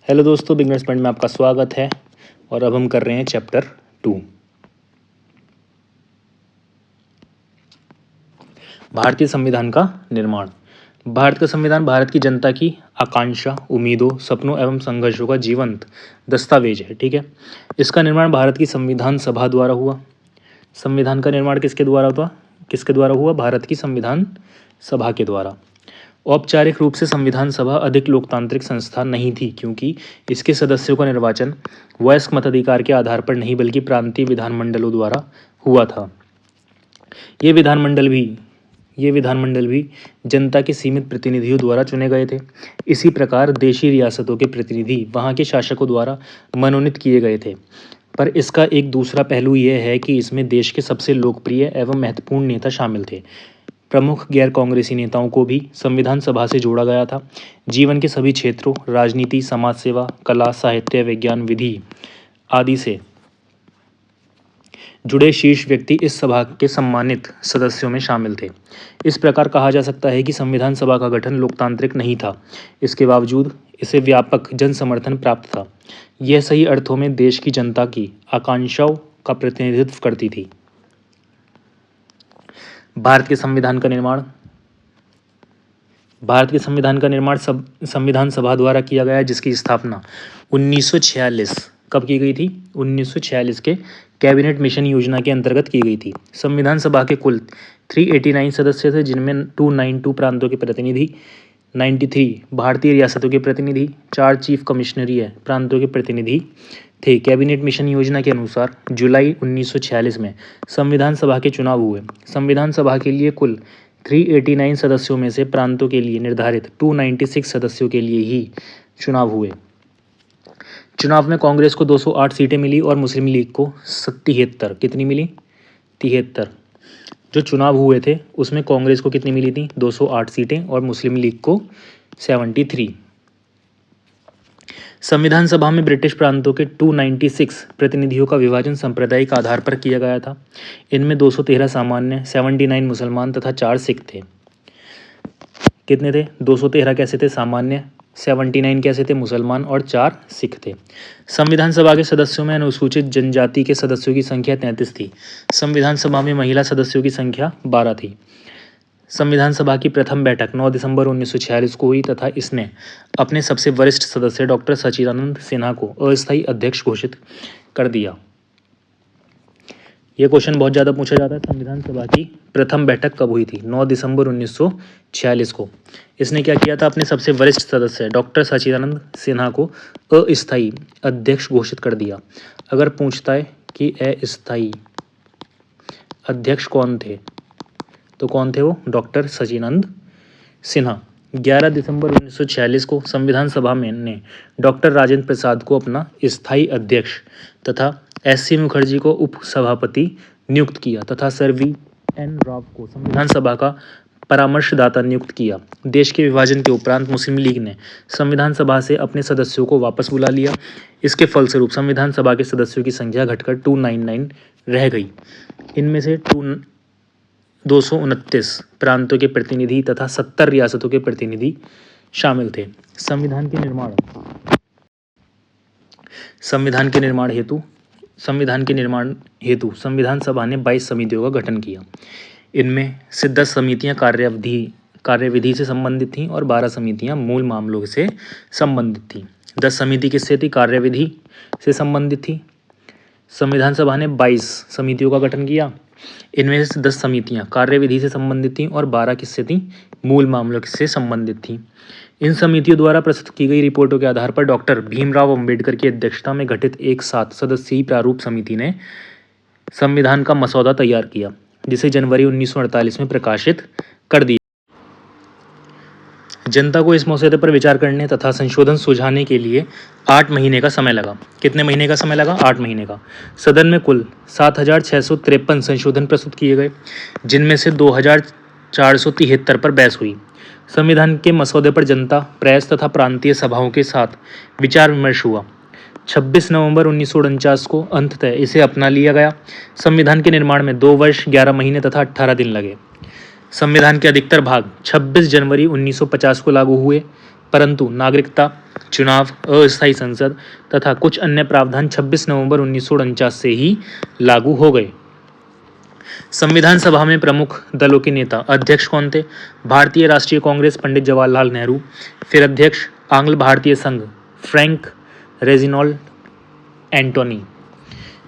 Hello दोस्तों, beginners point में आपका स्वागत है। और अब हम कर रहे हैं चैप्टर 2, भारतीय संविधान का निर्माण। भारत का संविधान भारत की जनता की आकांक्षा, उम्मीदों, सपनों एवं संघर्षों का जीवंत दस्तावेज है। ठीक है, इसका निर्माण भारत की संविधान सभा द्वारा हुआ। संविधान का निर्माण किसके द्वारा हुआ? भारत की संविधान सभा के द्वारा। औपचारिक रूप से संविधान सभा अधिक लोकतांत्रिक संस्था नहीं थी, क्योंकि इसके सदस्यों का निर्वाचन वयस्क मताधिकार के आधार पर नहीं बल्कि प्रांतीय विधानमंडलों द्वारा हुआ था। ये विधानमंडल भी जनता के सीमित प्रतिनिधियों द्वारा चुने गए थे। इसी प्रकार देशी रियासतों के प्रतिनिधि वहाँ के शासकों द्वारा मनोनीत किए गए थे। पर इसका एक दूसरा पहलू यह है कि इसमें देश के सबसे लोकप्रिय एवं महत्वपूर्ण नेता शामिल थे। प्रमुख गैर कांग्रेसी नेताओं को भी संविधान सभा से जोड़ा गया था। जीवन के सभी क्षेत्रों, राजनीति, समाज सेवा, कला, साहित्य, विज्ञान, विधि आदि से जुड़े शीर्ष व्यक्ति इस सभा के सम्मानित सदस्यों में शामिल थे। इस प्रकार कहा जा सकता है कि संविधान सभा का गठन लोकतांत्रिक नहीं था, इसके बावजूद इसे व्यापक जन समर्थन प्राप्त था। यह सही अर्थों में देश की जनता की आकांक्षाओं का प्रतिनिधित्व करती थी। भारत के संविधान का निर्माण संविधान सभा द्वारा किया गया, जिसकी स्थापना 1946 कब की गई थी? 1946 के कैबिनेट मिशन योजना के अंतर्गत की गई थी। संविधान सभा के कुल 389 सदस्य थे, जिनमें 292 प्रांतों के प्रतिनिधि, 93 भारतीय रियासतों के प्रतिनिधि, 4 चीफ कमिश्नरीय प्रांतों के प्रतिनिधि थे। कैबिनेट मिशन योजना के अनुसार जुलाई 1946 में संविधान सभा के चुनाव हुए। संविधान सभा के लिए कुल 389 सदस्यों में से प्रांतों के लिए निर्धारित 296 सदस्यों के लिए ही चुनाव हुए। चुनाव में कांग्रेस को 208 सीटें मिली और मुस्लिम लीग को 73। कितनी मिली? 73। जो चुनाव हुए थे उसमें कांग्रेस को कितनी मिली थी? 208 सीटें और मुस्लिम लीग को 73। संविधान सभा में ब्रिटिश प्रांतों के 296 प्रतिनिधियों का विभाजन सांप्रदायिक आधार पर किया गया था। इनमें 213 सामान्य, 79 मुसलमान तथा 4 सिख थे। कितने थे? 213 कैसे थे? सामान्य, 79 कैसे थे? मुसलमान और 4 सिख थे। संविधान सभा के सदस्यों में अनुसूचित जनजाति के सदस्यों की संख्या 33 थी। संविधान सभा में महिला सदस्यों की संख्या 12 थी। संविधान सभा की प्रथम बैठक 9 दिसंबर 1946 को हुई तथा इसने अपने सबसे वरिष्ठ सदस्य डॉक्टर सच्चिदानंद सिन्हा को अस्थायी अध्यक्ष घोषित कर दिया। यह क्वेश्चन बहुत ज़्यादा पूछा जाता है। संविधान सभा की प्रथम बैठक कब हुई थी? 9 दिसंबर 1946 को। इसने क्या किया था? अपने सबसे वरिष्ठ सदस्य डॉक्टर सच्चिदानंद सिन्हा को अस्थायी अध्यक्ष घोषित कर दिया। अगर पूछता है कि अस्थायी अध्यक्ष कौन थे, तो कौन थे वो? डॉक्टर सच्चिदानंद सिन्हा। 11 दिसंबर 1946 को संविधान सभा में ने डॉक्टर राजेंद्र प्रसाद को अपना स्थायी अध्यक्ष तथा एस.सी. मुखर्जी को उप सभापति नियुक्त किया तथा सर वी.एन. राव को संविधान सभा का परामर्शदाता नियुक्त किया। देश के विभाजन के उपरांत मुस्लिम लीग ने संविधान सभा से अपने सदस्यों को वापस बुला लिया। इसके फलस्वरूप संविधान सभा के सदस्यों की संख्या घटकर 299 रह गई। इनमें से 229 प्रांतों के प्रतिनिधि तथा 70 रियासतों के प्रतिनिधि शामिल थे। संविधान के निर्माण हेतु संविधान सभा ने 22 समितियों का गठन किया। इनमें से 10 समितियां कार्यविधि से संबंधित थीं और 12 समितियां मूल मामलों से संबंधित थीं। 10 समिति किससे थी? कार्यविधि से संबंधित थी। संविधान सभा ने 22 समितियों का गठन किया। इनमें से 10 समितियां कार्यविधि से संबंधित थीं और 12 किससे थीं? मूल मामलों से संबंधित थीं। इन समितियों द्वारा प्रस्तुत की गई रिपोर्टों के आधार पर डॉक्टर भीमराव अंबेडकर की अध्यक्षता में गठित एक 7 सदस्यीय प्रारूप समिति ने संविधान का मसौदा तैयार किया, जिसे जनवरी 1948 में प्रकाशित कर दिया। जनता को इस मसौदे पर विचार करने तथा संशोधन सुझाने के लिए 8 महीने का समय लगा। कितने महीने का समय लगा? 8 महीने का। सदन में कुल 7,653 संशोधन प्रस्तुत किए गए, जिनमें से 2,473 पर बहस हुई। संविधान के मसौदे पर जनता, प्रेस तथा प्रांतीय सभाओं के साथ विचार विमर्श हुआ। 26 नवंबर 1949 को अंततः इसे अपना लिया गया। संविधान के निर्माण में 2 वर्ष 11 महीने तथा 18 दिन लगे। संविधान के अधिकतर भाग 26 जनवरी 1950 को लागू हुए, परंतु नागरिकता चुनाव, अस्थायी संसद तथा कुछ अन्य प्रावधान 26 नवंबर 1949 से ही लागू हो गए। संविधान सभा में प्रमुख दलों के नेता अध्यक्ष कौन थे? भारतीय राष्ट्रीय कांग्रेस पंडित जवाहरलाल नेहरू, फिर अध्यक्ष आंग्ल भारतीय संघ फ्रैंक रेजिनॉल्ड एंटोनी,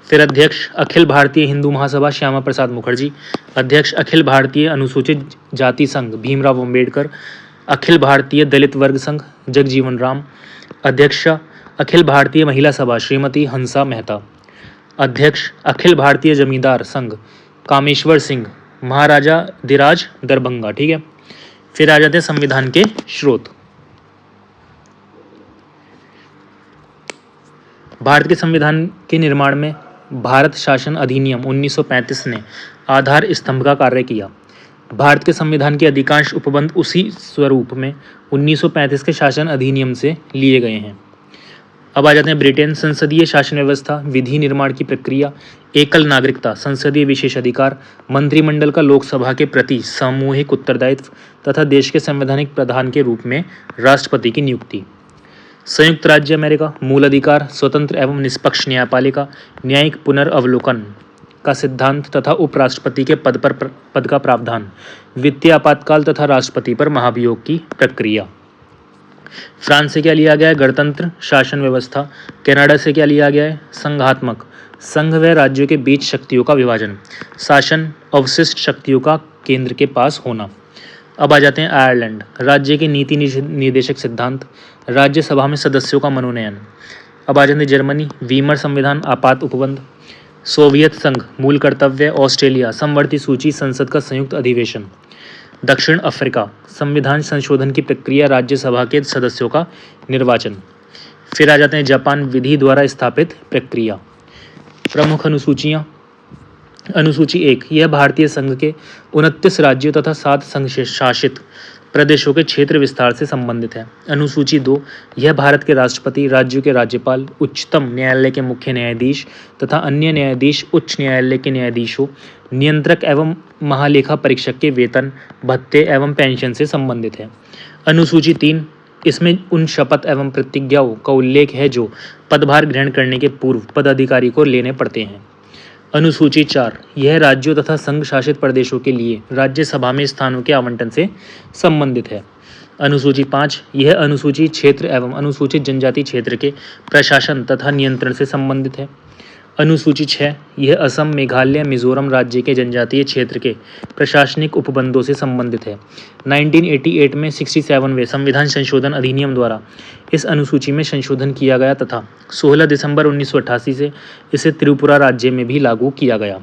फिर अध्यक्ष अखिल भारतीय हिंदू महासभा श्यामा प्रसाद मुखर्जी, अध्यक्ष अखिल भारतीय अनुसूचित जाति संघ भीमराव अंबेडकर, अखिल भारतीय दलित वर्ग संघ जगजीवन राम, अध्यक्ष अखिल भारतीय महिला सभा श्रीमती हंसा मेहता, अध्यक्ष अखिल भारतीय जमींदार संघ कामेश्वर सिंह महाराजा धीराज दरभंगा। ठीक है, फिर आ जाते हैं संविधान के स्रोत। भारत के संविधान के निर्माण में भारत शासन अधिनियम 1935 ने आधार स्तंभ का कार्य किया। भारत के संविधान के अधिकांश उपबंध उसी स्वरूप में 1935 के शासन अधिनियम से लिए गए हैं। अब आ जाते हैं ब्रिटेन। संसदीय शासन व्यवस्था, विधि निर्माण की प्रक्रिया, एकल नागरिकता, संसदीय विशेष अधिकार, मंत्रिमंडल का लोकसभा के प्रति सामूहिक उत्तरदायित्व तथा देश के संवैधानिक प्रधान के रूप में राष्ट्रपति की नियुक्ति। संयुक्त राज्य अमेरिका, मूल अधिकार, स्वतंत्र एवं निष्पक्ष न्यायपालिका, न्यायिक पुनर्वलोकन का सिद्धांत तथा उपराष्ट्रपति के पद का प्रावधान, वित्तीय आपातकाल तथा राष्ट्रपति पर महाभियोग की प्रक्रिया। फ्रांस से क्या लिया गया है? गणतंत्र शासन व्यवस्था। कनाडा से क्या लिया गया है? संघात्मक, संघ व राज्यों के बीच शक्तियों का विभाजन, शासन अवशिष्ट शक्तियों का केंद्र के पास होना। अब आ जाते हैं आयरलैंड। राज्य के नीति निर्देशक सिद्धांत, राज्यसभा में सदस्यों का मनोनयन। अब आ जाते हैं जर्मनी, वीमर संविधान, आपात उपबंध। सोवियत संघ, मूल कर्तव्य। ऑस्ट्रेलिया, समवर्ती सूची, संसद का संयुक्त अधिवेशन। दक्षिण अफ्रीका, संविधान संशोधन की प्रक्रिया, राज्यसभा के सदस्यों का निर्वाचन। फिर आ जाते हैं जापान, विधि द्वारा स्थापित प्रक्रिया। प्रमुख अनुसूचियाँ। अनुसूची 1, यह भारतीय संघ के 29 राज्यों तथा 7 संघ शासित प्रदेशों के क्षेत्र विस्तार से संबंधित है। अनुसूची 2, यह भारत के राष्ट्रपति, राज्यों के राज्यपाल, उच्चतम न्यायालय के मुख्य न्यायाधीश तथा अन्य न्यायाधीश, उच्च न्यायालय के न्यायाधीशों, नियंत्रक एवं महालेखा परीक्षक के वेतन, भत्ते एवं पेंशन से संबंधित है। अनुसूची 3, इसमें उन शपथ एवं प्रतिज्ञाओं का उल्लेख है जो पदभार ग्रहण करने के पूर्व पदाधिकारी को लेने पड़ते हैं। अनुसूची 4, यह राज्यों तथा संघ शासित प्रदेशों के लिए राज्यसभा में स्थानों के आवंटन से संबंधित है। अनुसूची 5, यह अनुसूचित क्षेत्र एवं अनुसूचित जनजाति क्षेत्र के प्रशासन तथा नियंत्रण से संबंधित है। अनुसूची 6, यह असम, मेघालय, मिजोरम राज्य के जनजातीय क्षेत्र के प्रशासनिक उपबंधों से संबंधित है। 1988 में 67वें संविधान संशोधन अधिनियम द्वारा इस अनुसूची में संशोधन किया गया तथा 16 दिसंबर 1988 से इसे त्रिपुरा राज्य में भी लागू किया गया।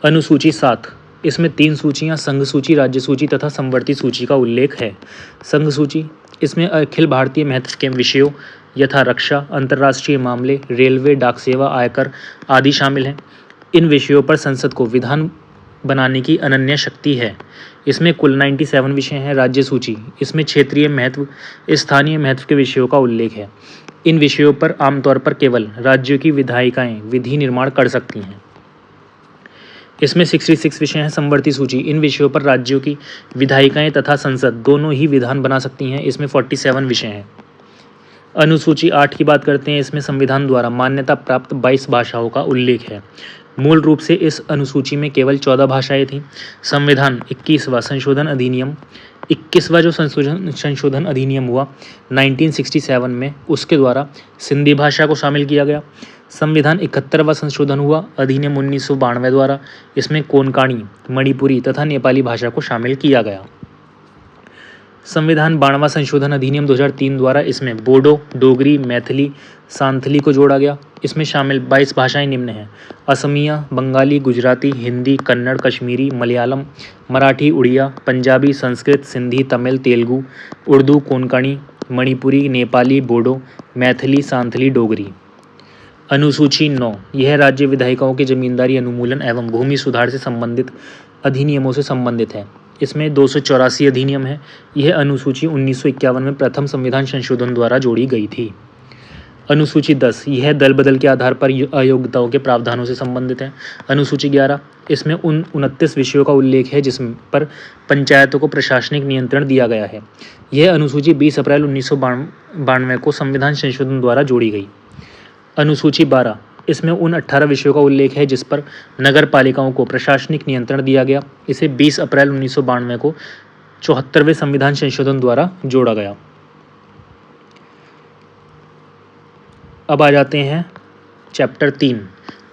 अनुसूची 7, इसमें 3 सूचियां, संघ सूची, राज्य सूची तथा समवर्ती सूची का उल्लेख है। संघ सूची, इसमें अखिल भारतीय महत्व के विषयों यथा रक्षा, अंतर्राष्ट्रीय मामले, रेलवे, डाक सेवा, आयकर आदि शामिल हैं। इन विषयों पर संसद को विधान बनाने की अनन्य शक्ति है। इसमें कुल 97 विषय हैं। राज्य सूची, इसमें क्षेत्रीय महत्व, स्थानीय महत्व के विषयों का उल्लेख है। इन विषयों पर आमतौर पर केवल राज्यों की विधायिकाएं विधि निर्माण कर सकती हैं। इसमें 66 विषय हैं। समवर्ती सूची, इन विषयों पर राज्यों की विधायिकाएं तथा संसद दोनों ही विधान बना सकती हैं। इसमें 47 विषय हैं। अनुसूची 8 की बात करते हैं। इसमें संविधान द्वारा मान्यता प्राप्त 22 भाषाओं का उल्लेख है। मूल रूप से इस अनुसूची में केवल 14 भाषाएं थीं। संविधान 21वां संशोधन अधिनियम, 21वां जो संशोधन अधिनियम हुआ 1967 में, उसके द्वारा सिंधी भाषा को शामिल किया गया। संविधान 71वां संशोधन हुआ अधिनियम 1992 द्वारा, इसमें कोंकणी, मणिपुरी तथा नेपाली भाषा को शामिल किया गया। संविधान 92वां संशोधन अधिनियम 2003 द्वारा इसमें बोडो, डोगरी, मैथिली, सांथली को जोड़ा गया। इसमें शामिल 22 भाषाएं निम्न हैं: असमिया, बंगाली, गुजराती, हिंदी, कन्नड़, कश्मीरी, मलयालम, मराठी, उड़िया, पंजाबी, संस्कृत, सिंधी, तमिल, तेलुगु, उर्दू, कोंकणी, मणिपुरी, नेपाली, बोडो, मैथिली, सांथली, डोगरी। अनुसूची 9, यह राज्य विधायिकाओं के जमींदारी अनुमूलन एवं भूमि सुधार से संबंधित अधिनियमों से संबंधित है। इसमें 284 अधिनियम है। यह अनुसूची 1951 में प्रथम संविधान संशोधन द्वारा जोड़ी गई थी। अनुसूची 10 यह दल बदल के आधार पर अयोग्यताओं के प्रावधानों से संबंधित है। अनुसूची 11 इसमें उन 29 विषयों का उल्लेख है जिस पर पंचायतों को प्रशासनिक नियंत्रण दिया गया है। यह अनुसूची 20 अप्रैल 1992 को संविधान संशोधन द्वारा जोड़ी गई। अनुसूची 12 इसमें उन 18 विषयों का उल्लेख है जिस पर नगर पालिकाओं को प्रशासनिक नियंत्रण दिया गया। इसे 20 अप्रैल 1992 को 74वें संविधान संशोधन द्वारा जोड़ा गया। अब आ जाते हैं चैप्टर 3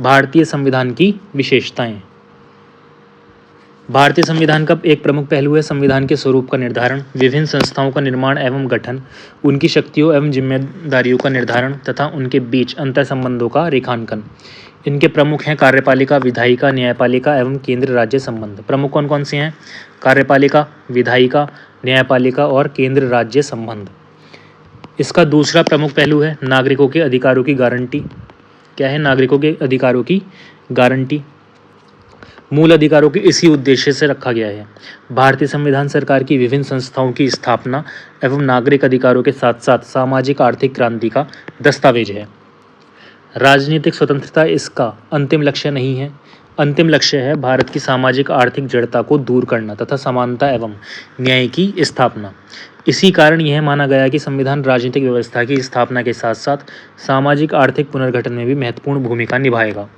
भारतीय संविधान की विशेषताएं। भारतीय संविधान का एक प्रमुख पहलू है संविधान के स्वरूप का निर्धारण, विभिन्न संस्थाओं का निर्माण एवं गठन, उनकी शक्तियों एवं जिम्मेदारियों का निर्धारण तथा उनके बीच अंतर संबंधों का रेखांकन। इनके प्रमुख हैं कार्यपालिका, विधायिका, न्यायपालिका एवं केंद्र राज्य संबंध। प्रमुख कौन कौन से हैं? कार्यपालिका, विधायिका, न्यायपालिका और केंद्र राज्य संबंध। इसका दूसरा प्रमुख पहलू है नागरिकों के अधिकारों की गारंटी। क्या है? नागरिकों के अधिकारों की गारंटी। मूल अधिकारों के इसी उद्देश्य से रखा गया है। भारतीय संविधान सरकार की विभिन्न संस्थाओं की स्थापना एवं नागरिक अधिकारों के साथ साथ सामाजिक आर्थिक क्रांति का दस्तावेज है। राजनीतिक स्वतंत्रता इसका अंतिम लक्ष्य नहीं है। अंतिम लक्ष्य है भारत की सामाजिक आर्थिक जड़ता को दूर करना तथा समानता एवं न्याय की स्थापना। इसी कारण यह माना गया कि संविधान राजनीतिक व्यवस्था की स्थापना के साथ साथ सामाजिक आर्थिक पुनर्गठन में भी महत्वपूर्ण भूमिका निभाएगा।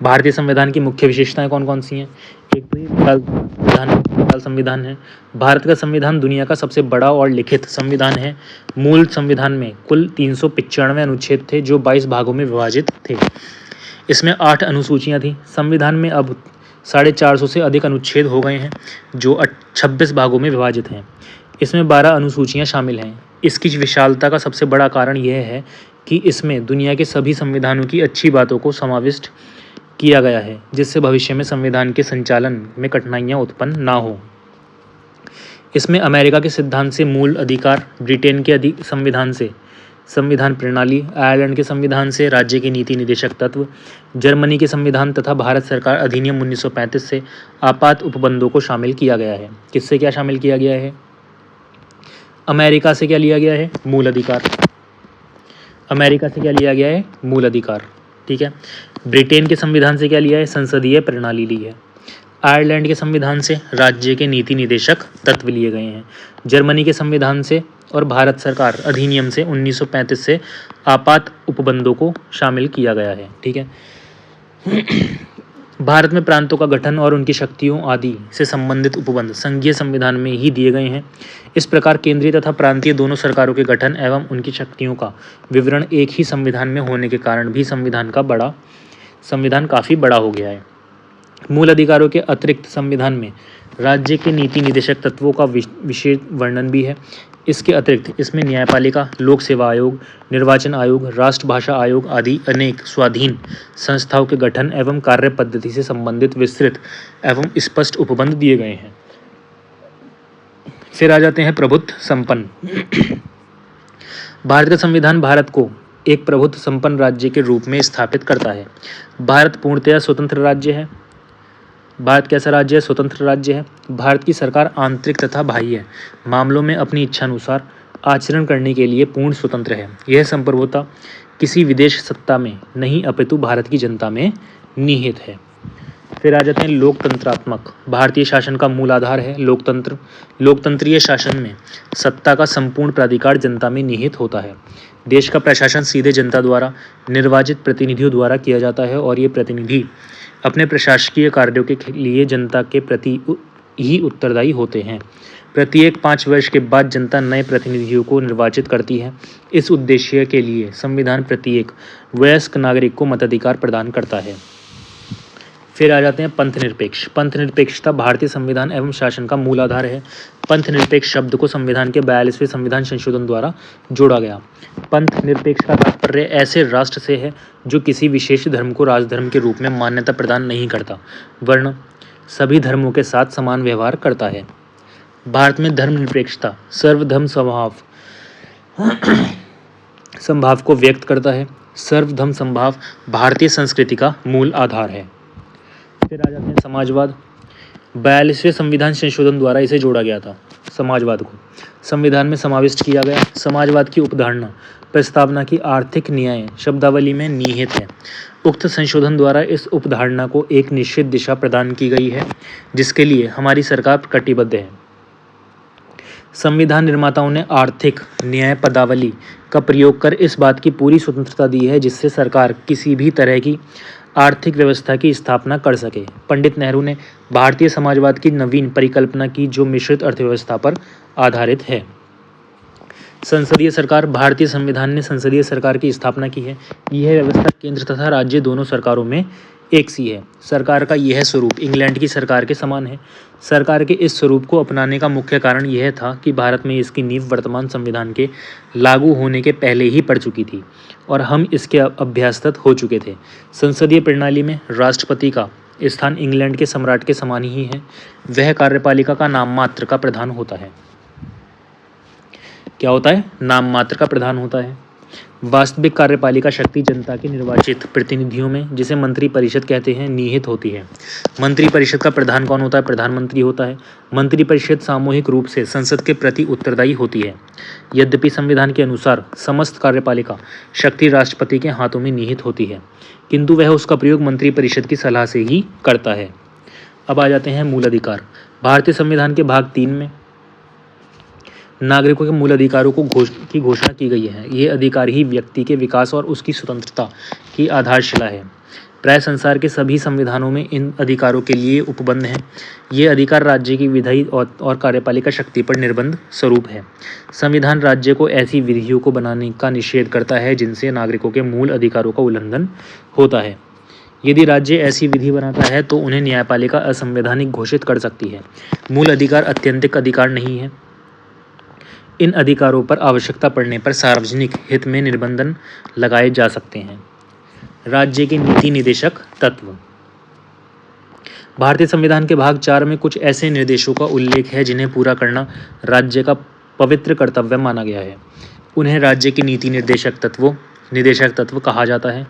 भारतीय संविधान की मुख्य विशेषताएं कौन कौन सी हैं? एक तो ये विशाल संविधान है। भारत का संविधान दुनिया का सबसे बड़ा और लिखित संविधान है। मूल संविधान में कुल 395 अनुच्छेद थे जो 22 भागों में विभाजित थे। इसमें 8 अनुसूचियां थी। संविधान में अब 450 से अधिक अनुच्छेद हो गए हैं जो 26 भागों में विभाजित हैं। इसमें 12 अनुसूचियां शामिल हैं। इसकी विशालता का सबसे बड़ा कारण यह है कि इसमें दुनिया के सभी संविधानों की अच्छी बातों को समाविष्ट किया गया है जिससे भविष्य में संविधान के संचालन में कठिनाइयां उत्पन्न ना हो। इसमें अमेरिका के सिद्धांत से मूल अधिकार, ब्रिटेन के संविधान से संविधान प्रणाली, आयरलैंड के संविधान से राज्य के नीति निदेशक तत्व, जर्मनी के संविधान तथा भारत सरकार अधिनियम 1935 से आपात उपबंधों को शामिल किया गया है। किससे क्या शामिल किया गया है? अमेरिका से क्या लिया गया है? मूल अधिकार। अमेरिका से क्या लिया गया है? मूल अधिकार। ठीक है। ब्रिटेन के संविधान से क्या लिया है? संसदीय प्रणाली ली है। आयरलैंड के संविधान से राज्य के नीति निदेशक तत्व लिए गए हैं। जर्मनी के संविधान से और भारत सरकार अधिनियम से 1935 से आपात उपबंधों को शामिल किया गया है। ठीक है। भारत में प्रांतों का गठन और उनकी शक्तियों आदि से संबंधित उपबंध संघीय संविधान में ही दिए गए हैं। इस प्रकार केंद्रीय तथा प्रांतीय दोनों सरकारों के गठन एवं उनकी शक्तियों का विवरण एक ही संविधान में होने के कारण भी संविधान काफ़ी बड़ा हो गया है। मूल अधिकारों के अतिरिक्त संविधान में राज्य के नीति निदेशक तत्वों का विशेष वर्णन भी है। इसके अतिरिक्त इसमें न्यायपालिका, लोक सेवा आयोग, निर्वाचन आयोग, राष्ट्रभाषा आयोग आदि अनेक स्वाधीन संस्थाओं के गठन एवं कार्य पद्धति से संबंधित विस्तृत एवं स्पष्ट उपबंध दिए गए हैं। फिर आ जाते हैं प्रभुत्व संपन्न। भारत का संविधान भारत को एक प्रभुत्व संपन्न राज्य के रूप में स्थापित करता है। भारत पूर्णतया स्वतंत्र राज्य है। भारत कैसा राज्य है? स्वतंत्र राज्य है। भारत की सरकार आंतरिक तथा बाह्य मामलों में अपनी इच्छानुसार आचरण करने के लिए पूर्ण स्वतंत्र है। यह संप्रभुता किसी विदेश सत्ता में नहीं अपितु भारत की जनता में निहित है। फिर आ जाते हैं लोकतंत्रात्मक। भारतीय शासन का मूल आधार है लोकतंत्र। लोकतंत्रीय शासन में सत्ता का संपूर्ण प्राधिकार जनता में निहित होता है। देश का प्रशासन सीधे जनता द्वारा निर्वाचित प्रतिनिधियों द्वारा किया जाता है और ये प्रतिनिधि अपने प्रशासकीय कार्यों के लिए जनता के प्रति ही उत्तरदायी होते हैं। प्रत्येक 5 वर्ष के बाद जनता नए प्रतिनिधियों को निर्वाचित करती है। इस उद्देश्य के लिए संविधान प्रत्येक वयस्क नागरिक को मताधिकार प्रदान करता है। फिर आ जाते हैं पंथ निरपेक्ष। पंथ निरपेक्षता भारतीय संविधान एवं शासन का मूल आधार है। पंथ निरपेक्ष शब्द को संविधान के 42वें संविधान संशोधन द्वारा जोड़ा गया। पंथ निरपेक्ष का तात्पर्य ऐसे राष्ट्र से है जो किसी विशेष धर्म को राजधर्म के रूप में मान्यता प्रदान नहीं करता वरन सभी धर्मों के साथ समान व्यवहार करता है। भारत में धर्मनिरपेक्षता सर्वधर्म समभाव को व्यक्त करता है। सर्वधर्म समभाव भारतीय संस्कृति का मूल आधार है। फिर आ जाते हैं समाजवाद। 42वें संविधान संशोधन द्वारा इसे जोड़ा गया था समाजवाद को। संविधान में समाविष्ट किया गया। समाजवाद की उपधारणा प्रस्तावना की आर्थिक न्याय शब्दावली में निहित है। उक्त संशोधन द्वारा इस उपधारणा को एक निश्चित दिशा प्रदान की गई है, जिसके लिए हमारी सरकार कटिबद्ध है। संविधान निर्माताओं ने आर्थिक न्याय पदावली का प्रयोग कर इस बात की पूरी स्वतंत्रता दी है जिससे सरकार किसी भी तरह की आर्थिक व्यवस्था की स्थापना कर सके। पंडित नेहरू ने भारतीय समाजवाद की नवीन परिकल्पना की जो मिश्रित अर्थव्यवस्था पर आधारित है। संसदीय सरकार भारतीय संविधान ने संसदीय सरकार की स्थापना की है। यह व्यवस्था केंद्र तथा राज्य दोनों सरकारों में एक सी है। सरकार का यह स्वरूप इंग्लैंड की सरकार के समान है। सरकार के इस स्वरूप को अपनाने का मुख्य कारण यह था कि भारत में इसकी नींव वर्तमान संविधान के लागू होने के पहले ही पड़ चुकी थी और हम इसके अभ्यस्त हो चुके थे। संसदीय प्रणाली में राष्ट्रपति का स्थान इंग्लैंड के सम्राट के समान ही है। वह कार्यपालिका का नाम मात्र का प्रधान होता है। क्या होता है? नाम मात्र का प्रधान होता है। वास्तविक कार्यपालिका शक्ति जनता के निर्वाचित प्रतिनिधियों में, जिसे मंत्री परिषद कहते हैं, निहित होती है। मंत्री परिषद का प्रधान कौन होता है? प्रधानमंत्री होता है। मंत्री परिषद सामूहिक रूप से संसद के प्रति उत्तरदायी होती है। यद्यपि संविधान के अनुसार समस्त कार्यपालिका शक्ति राष्ट्रपति के हाथों में निहित होती है, किंतु वह उसका प्रयोग मंत्री परिषद की सलाह से ही करता है। अब आ जाते हैं मूल अधिकार। भारतीय संविधान के भाग 3 में नागरिकों के मूल अधिकारों की घोषणा की गई है। ये अधिकार ही व्यक्ति के विकास और उसकी स्वतंत्रता की आधारशिला है। प्राय संसार के सभी संविधानों में इन अधिकारों के लिए उपबंध हैं। ये अधिकार राज्य की विधायी और कार्यपालिका शक्ति पर निर्बंध स्वरूप है। संविधान राज्य को ऐसी विधियों को बनाने का निषेध करता है जिनसे नागरिकों के मूल अधिकारों का उल्लंघन होता है। यदि राज्य ऐसी विधि बनाता है तो उन्हें न्यायपालिका असंवैधानिक घोषित कर सकती है। मूल अधिकार अत्यंतिक अधिकार नहीं है। इन अधिकारों पर आवश्यकता पड़ने पर सार्वजनिक हित में निर्बंधन लगाए जा सकते हैं। राज्य के नीति निदेशक तत्व। भारतीय संविधान के भाग 4 में कुछ ऐसे निर्देशों का उल्लेख है जिन्हें पूरा करना राज्य का पवित्र कर्तव्य माना गया है। उन्हें राज्य के नीति निदेशक तत्व कहा जाता है।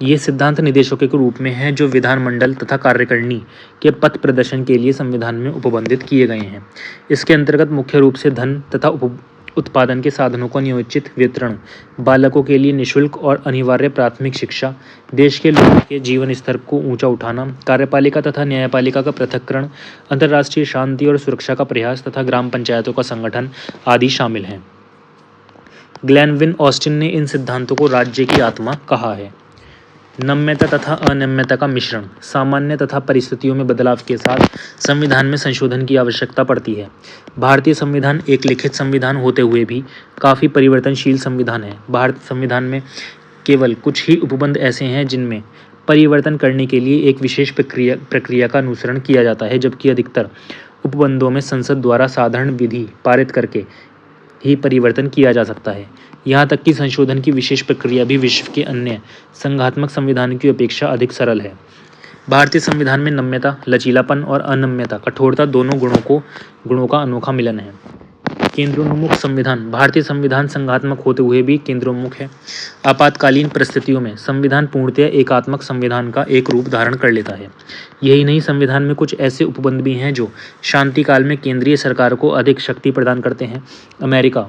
ये सिद्धांत निदेशों के रूप में हैं जो विधानमंडल तथा कार्यकारिणी के पथ प्रदर्शन के लिए संविधान में उपबंधित किए गए हैं। इसके अंतर्गत मुख्य रूप से धन तथा उत्पादन के साधनों का नियोजित वितरण, बालकों के लिए निःशुल्क और अनिवार्य प्राथमिक शिक्षा, देश के लोगों के जीवन स्तर को ऊंचा उठाना, कार्यपालिका तथा न्यायपालिका का पृथक्करण, अंतर्राष्ट्रीय शांति और सुरक्षा का प्रयास तथा ग्राम पंचायतों का संगठन आदि शामिल हैं। ग्लेनविन ऑस्टिन ने इन सिद्धांतों को राज्य की आत्मा कहा है। नम्यता तथा अनम्यता का मिश्रण। सामान्य तथा परिस्थितियों में बदलाव के साथ संविधान में संशोधन की आवश्यकता पड़ती है। भारतीय संविधान एक लिखित संविधान होते हुए भी काफ़ी परिवर्तनशील संविधान है। भारतीय संविधान में केवल कुछ ही उपबंध ऐसे हैं जिनमें परिवर्तन करने के लिए एक विशेष प्रक्रिया का अनुसरण किया जाता है, जबकि अधिकतर उपबंधों में संसद द्वारा साधारण विधि पारित करके ही परिवर्तन किया जा सकता है। यहाँ तक कि संशोधन की विशेष प्रक्रिया भी विश्व के अन्य संघात्मक संविधान की अपेक्षा अधिक सरल है। भारतीय संविधान में नम्यता, लचीलापन और अनम्यता, कठोरता दोनों गुणों का अनोखा मिलन है। केंद्रोन्मुख संविधान। भारतीय संविधान संघात्मक होते हुए भी केंद्रोन्मुख है। आपातकालीन परिस्थितियों में संविधान पूर्णतया एकात्मक संविधान का एक रूप धारण कर लेता है। यही नहीं, संविधान में कुछ ऐसे उपबंध भी हैं जो शांति काल में केंद्रीय सरकार को अधिक शक्ति प्रदान करते हैं। अमेरिका,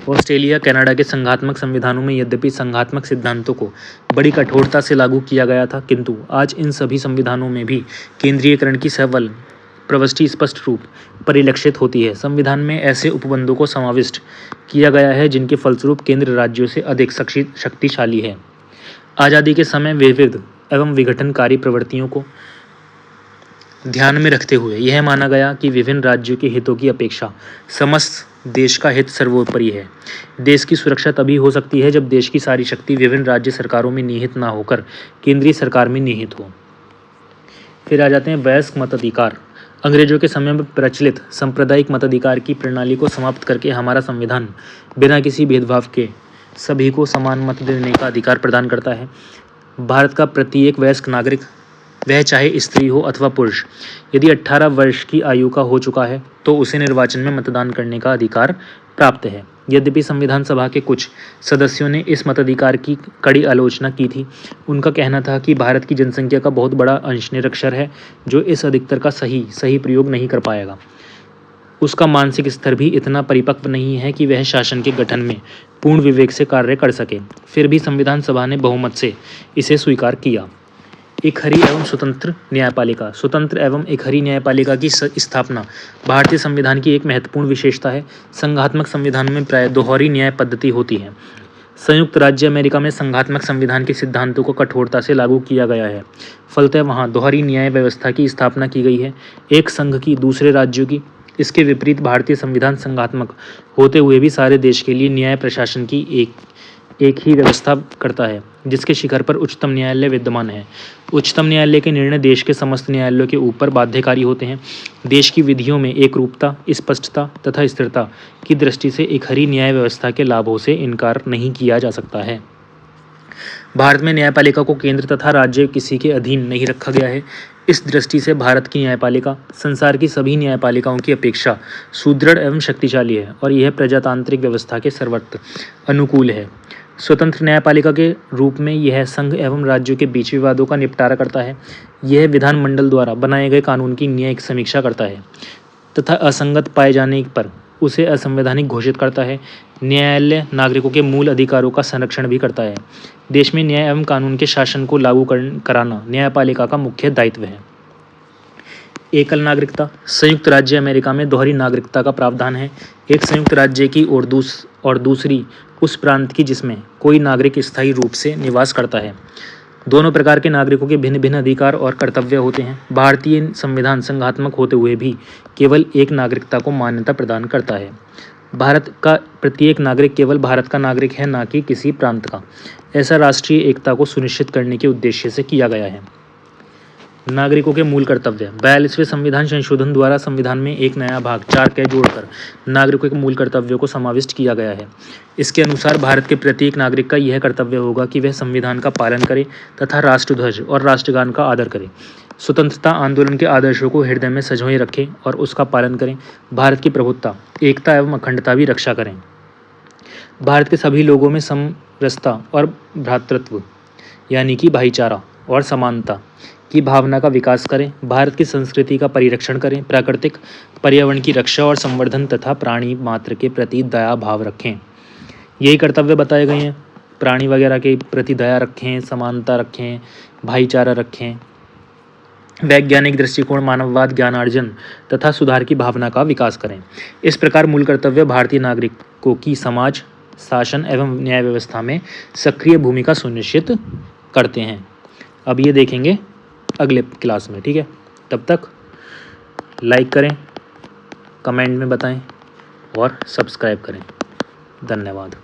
ऑस्ट्रेलिया, कनाडा के संघात्मक संविधानों में यद्यपि संघात्मक सिद्धांतों को बड़ी कठोरता से लागू किया गया था, किंतु आज इन सभी संविधानों में भी केंद्रीयकरण की सबल प्रविष्टि स्पष्ट रूप परिलक्षित होती है। संविधान में ऐसे उपबंधों को समाविष्ट किया गया है जिनके फलस्वरूप केंद्र राज्यों से अधिक शक्तिशाली है। आज़ादी के समय विविध एवं विघटनकारी प्रवृत्तियों को ध्यान में रखते हुए यह माना गया कि विभिन्न राज्यों के हितों की अपेक्षा समस्त देश का हित सर्वोपरि है। देश की सुरक्षा तभी हो सकती है जब देश की सारी शक्ति विभिन्न राज्य सरकारों में निहित ना होकर केंद्रीय सरकार में निहित हो। फिर आ जाते हैं वयस्क मताधिकार। अंग्रेजों के समय में प्रचलित सांप्रदायिक मताधिकार की प्रणाली को समाप्त करके हमारा संविधान बिना किसी भेदभाव के सभी को समान मत देने का अधिकार प्रदान करता है। भारत का प्रत्येक वयस्क नागरिक, वह चाहे स्त्री हो अथवा पुरुष, यदि 18 वर्ष की आयु का हो चुका है तो उसे निर्वाचन में मतदान करने का अधिकार प्राप्त है। यद्यपि संविधान सभा के कुछ सदस्यों ने इस मताधिकार की कड़ी आलोचना की थी। उनका कहना था कि भारत की जनसंख्या का बहुत बड़ा अंश निरक्षर है जो इस अधिकार का सही प्रयोग नहीं कर पाएगा। उसका मानसिक स्तर भी इतना परिपक्व नहीं है कि वह शासन के गठन में पूर्ण विवेक से कार्य कर सके। फिर भी संविधान सभा ने बहुमत से इसे स्वीकार किया। एक हरी एवं स्वतंत्र न्यायपालिका। स्वतंत्र एवं एक हरी न्यायपालिका की स्थापना भारतीय संविधान की एक महत्वपूर्ण विशेषता है। संघात्मक संविधान में प्राय दोहरी न्याय पद्धति होती है। संयुक्त राज्य अमेरिका में संघात्मक संविधान के सिद्धांतों को कठोरता से लागू किया गया है। फलतः वहाँ दोहरी न्याय व्यवस्था की स्थापना की गई है, एक संघ की दूसरे राज्यों की। इसके विपरीत भारतीय संविधान संघात्मक होते हुए भी सारे देश के लिए न्याय प्रशासन की एक ही व्यवस्था करता है, जिसके शिखर पर उच्चतम न्यायालय विद्यमान है। उच्चतम न्यायालय के निर्णय देश के समस्त न्यायालयों के ऊपर बाध्यकारी होते हैं। देश की विधियों में एकरूपता, स्पष्टता तथा स्थिरता की दृष्टि से एक हरी न्याय व्यवस्था के लाभों से इनकार नहीं किया जा सकता है। भारत में न्यायपालिका को केंद्र तथा राज्य किसी के अधीन नहीं रखा गया है। इस दृष्टि से भारत की न्यायपालिका संसार की सभी न्यायपालिकाओं की अपेक्षा सुदृढ़ एवं शक्तिशाली है और यह प्रजातांत्रिक व्यवस्था के सर्वत्र अनुकूल है। स्वतंत्र न्यायपालिका के रूप में यह संघ एवं राज्यों के बीच विवादों का निपटारा करता है। यह विधानमंडल द्वारा बनाए गए कानून की न्यायिक समीक्षा करता है तथा असंगत पाए जाने पर उसे असंवैधानिक घोषित करता है। न्यायालय नागरिकों के मूल अधिकारों का संरक्षण भी करता है। देश में न्याय एवं कानून के शासन को लागू कराना न्यायपालिका का मुख्य दायित्व है। एकल नागरिकता। संयुक्त राज्य अमेरिका में दोहरी नागरिकता का प्रावधान है। एक संयुक्त राज्य की और दूसरी उस प्रांत की जिसमें कोई नागरिक स्थायी रूप से निवास करता है। दोनों प्रकार के नागरिकों के भिन्न भिन्न अधिकार और कर्तव्य होते हैं। भारतीय संविधान संघात्मक होते हुए भी केवल एक नागरिकता को मान्यता प्रदान करता है। भारत का प्रत्येक नागरिक केवल भारत का नागरिक है, न कि किसी प्रांत का। ऐसा राष्ट्रीय एकता को सुनिश्चित करने के उद्देश्य से किया गया है। नागरिकों के मूल कर्तव्य। 42वें संविधान संशोधन द्वारा संविधान में एक नया भाग 4 के जोड़कर नागरिकों के मूल कर्तव्यों को समाविष्ट किया गया है। इसके अनुसार भारत के प्रत्येक नागरिक का यह कर्तव्य होगा कि वह संविधान का पालन करे तथा राष्ट्रध्वज और राष्ट्रगान का आदर करे। स्वतंत्रता आंदोलन के आदर्शों को हृदय में संजोए रखें और उसका पालन करें। भारत की प्रभुत्ता, एकता एवं अखंडता भी रक्षा करें। भारत के सभी लोगों में समरसता और भ्रातृत्व यानी कि भाईचारा और समानता की भावना का विकास करें। भारत की संस्कृति का परिरक्षण करें। प्राकृतिक पर्यावरण की रक्षा और संवर्धन तथा प्राणी मात्र के प्रति दया भाव रखें। यही कर्तव्य बताए गए हैं। प्राणी वगैरह के प्रति दया रखें, समानता रखें, भाईचारा रखें। वैज्ञानिक दृष्टिकोण, मानववाद, ज्ञानार्जन तथा सुधार की भावना का विकास करें। इस प्रकार मूल कर्तव्य भारतीय नागरिकों की समाज, शासन एवं न्याय व्यवस्था में सक्रिय भूमिका सुनिश्चित करते हैं। अब ये देखेंगे अगले क्लास में, ठीक है। तब तक लाइक करें, कमेंट में बताएं और सब्सक्राइब करें। धन्यवाद।